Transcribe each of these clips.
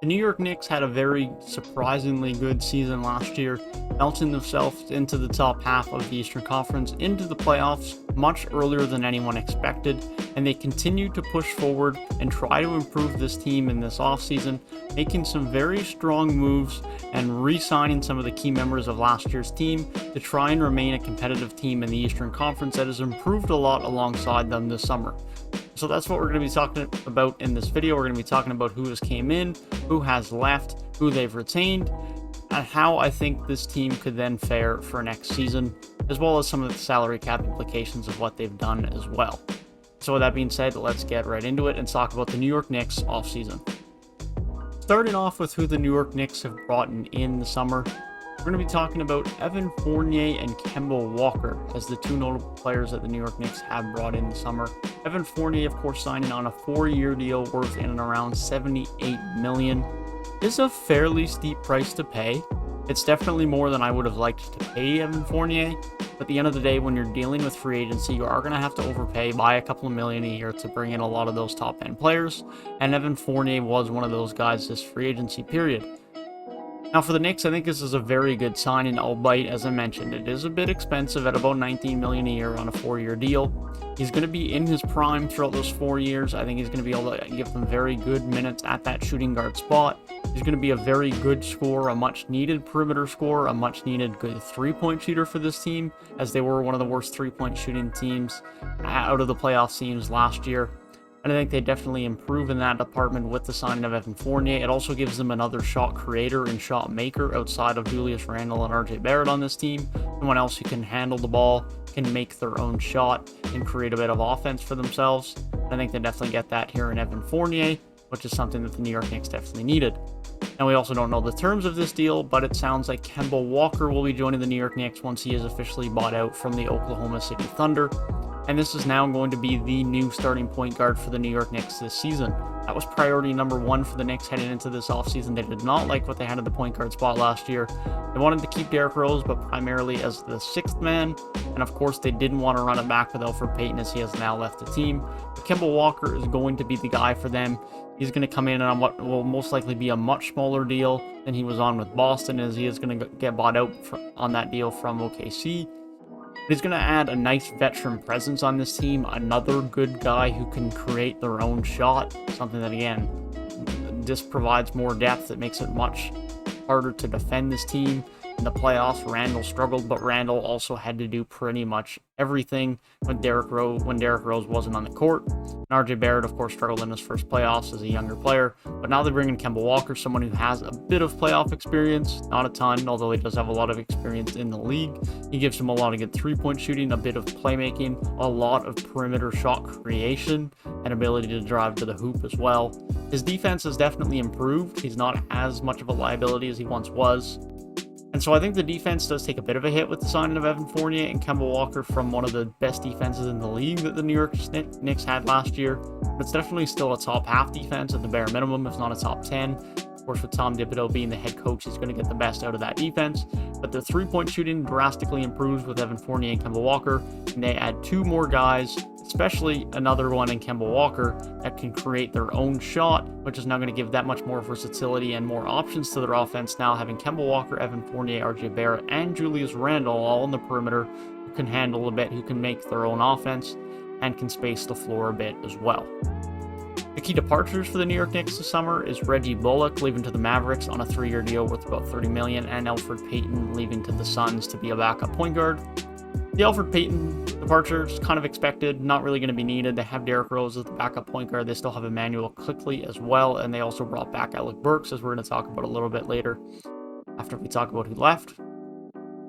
The New York Knicks had a very surprisingly good season last year, melting themselves into the top half of the Eastern Conference into the playoffs much earlier than anyone expected, and they continued to push forward and try to improve this team in this offseason, making some very strong moves and re-signing some of the key members of last year's team to try and remain a competitive team in the Eastern Conference that has improved a lot alongside them this summer. So that's what we're going to be talking about in this video. We're going to be talking about who has came in, who has left, who they've retained, and how I think this team could then fare for next season, as well as some of the salary cap implications of what they've done as well. So with that being said, let's get right into it and talk about the New York Knicks offseason. Starting off with who the New York Knicks have brought in the summer, we're going to be talking about Evan Fournier and Kemba Walker as the two notable players that the New York Knicks have brought in the summer. Evan Fournier, of course, signing on a 4-year deal worth in and around $78 million. Is a fairly steep price to pay. It's definitely more than I would have liked to pay Evan Fournier, but at the end of the day, when you're dealing with free agency, you are going to have to overpay by a couple of million a year to bring in a lot of those top end players, and Evan Fournier was one of those guys this free agency period. Now for the Knicks, I think this is a very good signing, albeit, as I mentioned, it is a bit expensive at about $19 million a year on a 4-year deal. He's going to be in his prime throughout those 4 years. I think he's going to be able to give them very good minutes at that shooting guard spot. He's going to be a very good scorer, a much-needed perimeter scorer, a much-needed good three-point shooter for this team, as they were one of the worst three-point shooting teams out of the playoff teams last year. And I think they definitely improve in that department with the signing of Evan Fournier. It also gives them another shot creator and shot maker outside of Julius Randle and RJ Barrett on this team. Someone else who can handle the ball, can make their own shot, and create a bit of offense for themselves. I think they definitely get that here in Evan Fournier, which is something that the New York Knicks definitely needed. And we also don't know the terms of this deal, but it sounds like Kemba Walker will be joining the New York Knicks once he is officially bought out from the Oklahoma City Thunder. And this is now going to be the new starting point guard for the New York Knicks this season. That was priority number one for the Knicks heading into this offseason. They did not like what they had at the point guard spot last year. They wanted to keep Derrick Rose, but primarily as the sixth man. And of course, they didn't want to run it back with Alfred Payton, as he has now left the team. But Kemba Walker is going to be the guy for them. He's going to come in on what will most likely be a much smaller deal than he was on with Boston, as he is going to get bought out on that deal from OKC. He's going to add a nice veteran presence on this team, another good guy who can create their own shot, something that, again, this provides more depth. It makes it much harder to defend this team. In the playoffs, Randle struggled, but Randle also had to do pretty much everything when Derrick Rose wasn't on the court. And RJ Barrett, of course, struggled in his first playoffs as a younger player, but now they bring in Kemba Walker, someone who has a bit of playoff experience, not a ton, although he does have a lot of experience in the league. He gives him a lot of good three-point shooting, a bit of playmaking, a lot of perimeter shot creation, and ability to drive to the hoop as well. His defense has definitely improved. He's not as much of a liability as he once was. And so I think the defense does take a bit of a hit with the signing of Evan Fournier and Kemba Walker from one of the best defenses in the league that the New York Knicks had last year. But it's definitely still a top half defense at the bare minimum, if not a top 10. Of course, with Tom Thibodeau being the head coach, he's going to get the best out of that defense. But the three-point shooting drastically improves with Evan Fournier and Kemba Walker. And they add two more guys, especially another one in Kemba Walker, that can create their own shot, which is now going to give that much more versatility and more options to their offense, now having Kemba Walker, Evan Fournier, RJ Barrett, and Julius Randle all on the perimeter, who can handle a bit, who can make their own offense, and can space the floor a bit as well. The key departures for the New York Knicks this summer is Reggie Bullock leaving to the Mavericks on a 3-year deal worth about $30 million, and Alfred Payton leaving to the Suns to be a backup point guard. The Alfred Payton departure is kind of expected, not really going to be needed. They have Derrick Rose as the backup point guard. They still have Emmanuel Quickley as well, and they also brought back Alec Burks, as we're going to talk about a little bit later after we talk about who left.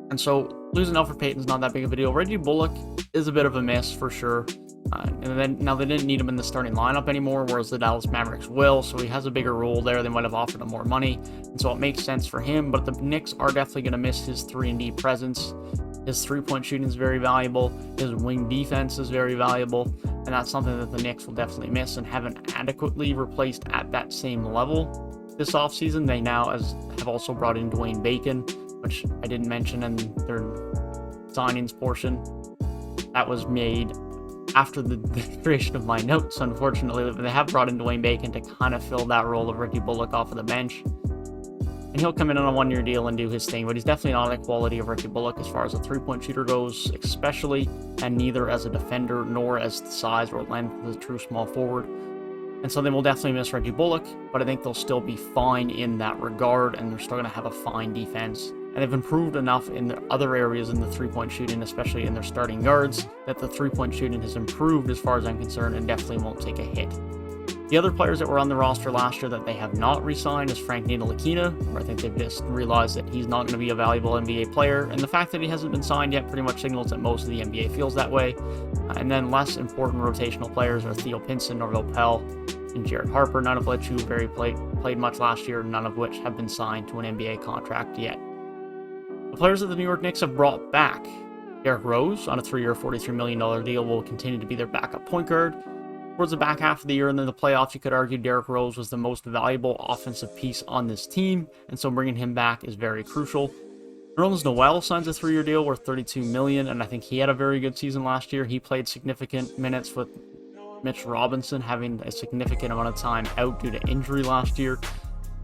And so losing Alfred Payton's not that big of a deal. Reggie Bullock is a bit of a miss for sure. And then now they didn't need him in the starting lineup anymore, whereas the Dallas Mavericks will, so he has a bigger role there. They might have offered him more money, and so it makes sense for him. But the Knicks are definitely going to miss his 3-and-D presence. His three-point shooting is very valuable. His wing defense is very valuable, and that's something that the Knicks will definitely miss and haven't adequately replaced at that same level this offseason. They now have also brought in Dwayne Bacon, which I didn't mention in their signings portion. That was made after the creation of my notes, unfortunately, they have brought in Dwayne Bacon to kind of fill that role of Reggie Bullock off of the bench. And he'll come in on a one-year deal and do his thing, but he's definitely not the quality of Reggie Bullock as far as a three-point shooter goes, especially, and neither as a defender nor as the size or length of a true small forward. And so they will definitely miss Reggie Bullock, but I think they'll still be fine in that regard, and they're still going to have a fine defense. And they've improved enough in the other areas in the three-point shooting, especially in their starting guards, that the three-point shooting has improved as far as I'm concerned and definitely won't take a hit. The other players that were on the roster last year that they have not re-signed is Frank Ntilikina, where I think they've just realized that he's not going to be a valuable NBA player, and the fact that he hasn't been signed yet pretty much signals that most of the NBA feels that way. And then less important rotational players are Theo Pinson, Norville Pell, and Jared Harper, none of which who played much last year, none of which have been signed to an NBA contract yet. The players that the New York Knicks have brought back: Derrick Rose on a 3-year, $43 million deal will continue to be their backup point guard. Towards the back half of the year and then the playoffs, you could argue Derrick Rose was the most valuable offensive piece on this team, and so bringing him back is very crucial. Nerlens Noel signs a 3-year deal worth $32 million, and I think he had a very good season last year. He played significant minutes with Mitch Robinson having a significant amount of time out due to injury last year.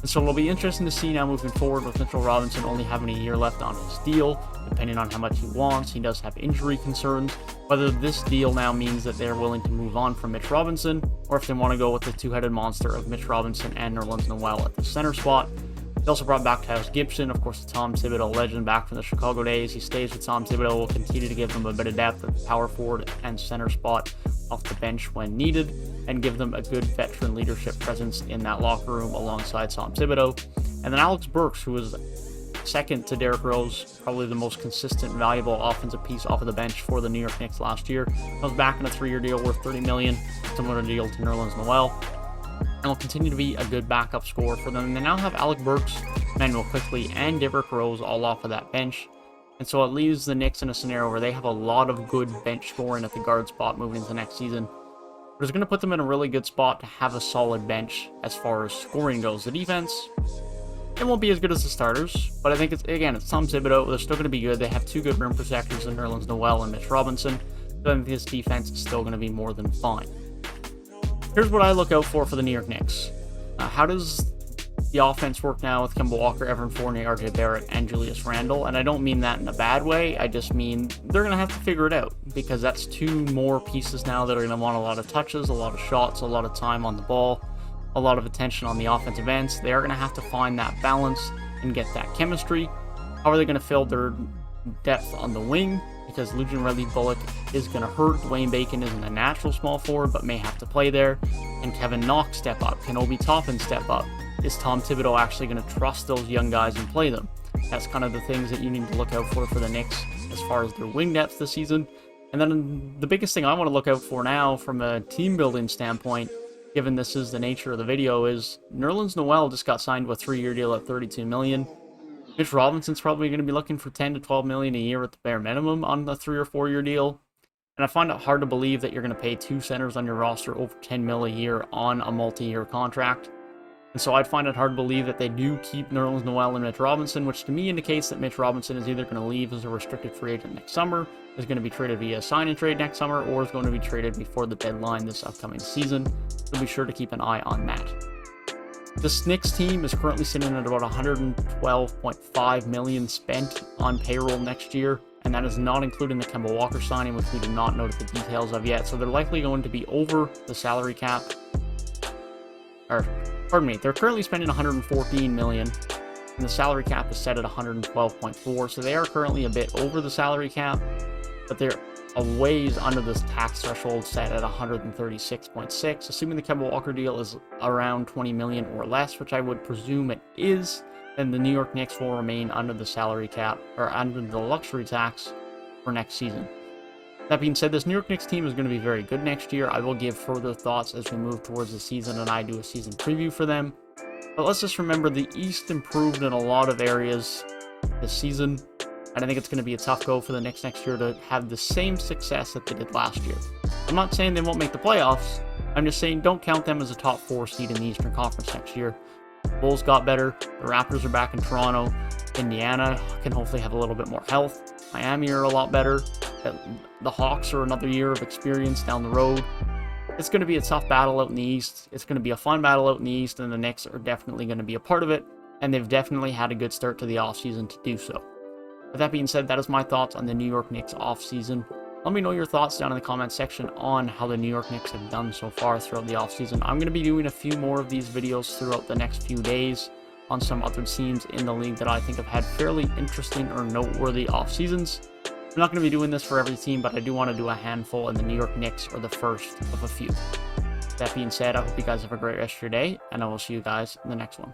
And so it'll be interesting to see now moving forward with Mitchell Robinson only having a year left on his deal, depending on how much he wants. He does have injury concerns. Whether this deal now means that they're willing to move on from Mitch Robinson, or if they want to go with the two-headed monster of Mitch Robinson and Nerlens Noel at the center spot. They also brought back Gibson, of course, the Tom Thibodeau legend back from the Chicago days. He stays with Tom Thibodeau, will continue to give them a bit of depth at the power forward and center spot off the bench when needed, and give them a good veteran leadership presence in that locker room alongside Tom Thibodeau. And then Alec Burks, who was second to Derrick Rose, probably the most consistent, valuable offensive piece off of the bench for the New York Knicks last year, was back in a 3-year deal worth $30 million, similar deal to Nerlens Noel, and will continue to be a good backup scorer for them. They now have Alec Burks, Manuel Quickley, and Derrick Rose all off of that bench. And so it leaves the Knicks in a scenario where they have a lot of good bench scoring at the guard spot moving into next season. But it's going to put them in a really good spot to have a solid bench as far as scoring goes. The defense, it won't be as good as the starters, but I think it's Tom Thibodeau. They're still going to be good. They have two good rim protectors in Nerlens Noel and Mitch Robinson. So I think this defense is still going to be more than fine. Here's what I look out for the New York Knicks. How does the offense work now with Kemba Walker, Evan Fournier, RJ Barrett, and Julius Randle? And I don't mean that in a bad way. I just mean they're going to have to figure it out, because that's two more pieces now that are going to want a lot of touches, a lot of shots, a lot of time on the ball, a lot of attention on the offensive ends. They are going to have to find that balance and get that chemistry. How are they going to fill their depth on the wing? Because Lucian Reggie Bullock is going to hurt. Dwayne Bacon isn't a natural small forward, but may have to play there. And Kevin Knox step up. Can Obi Toppin step up? Is Tom Thibodeau actually going to trust those young guys and play them? That's kind of the things that you need to look out for the Knicks as far as their wing depth this season. And then the biggest thing I want to look out for now from a team building standpoint, given this is the nature of the video, is Nerlens Noel just got signed to a 3-year deal at $32 million. Mitch Robinson's probably going to be looking for $10 to $12 million a year at the bare minimum on the 3 or 4 year deal. And I find it hard to believe that you're going to pay two centers on your roster over $10 million a year on a multi-year contract. And so I'd find it hard to believe that they do keep Nerlens Noel and Mitch Robinson, which to me indicates that Mitch Robinson is either going to leave as a restricted free agent next summer, is going to be traded via sign and trade next summer, or is going to be traded before the deadline this upcoming season. So be sure to keep an eye on that. This Knicks team is currently sitting at about $112.5 million spent on payroll next year, and that is not including the Kemba Walker signing, which we do not know the details of yet. So they're likely going to be over the salary cap. They're currently spending $114 million, and the salary cap is set at $112.4. So they are currently a bit over the salary cap, but they're a ways under this tax threshold set at 136.6. Assuming the Kemba Walker deal is around $20 million or less, which I would presume it is, then the New York Knicks will remain under the salary cap, or under the luxury tax for next season. That being said, this New York Knicks team is going to be very good next year. I will give further thoughts as we move towards the season and I do a season preview for them. But let's just remember the East improved in a lot of areas this season. And I think it's going to be a tough go for the Knicks next year to have the same success that they did last year. I'm not saying they won't make the playoffs. I'm just saying don't count them as a top 4 seed in the Eastern Conference next year. The Bulls got better. The Raptors are back in Toronto. Indiana can hopefully have a little bit more health. Miami are a lot better. The Hawks are another year of experience down the road. It's going to be a tough battle out in the East. It's going to be a fun battle out in the East, and the Knicks are definitely going to be a part of it, and they've definitely had a good start to the offseason to do so. With that being said, that is my thoughts on the New York Knicks offseason. Let me know your thoughts down in the comment section on how the New York Knicks have done so far throughout the offseason. I'm going to be doing a few more of these videos throughout the next few days on some other teams in the league that I think have had fairly interesting or noteworthy offseasons. I'm not going to be doing this for every team, but I do want to do a handful, and the New York Knicks are the first of a few. That being said, I hope you guys have a great rest of your day, and I will see you guys in the next one.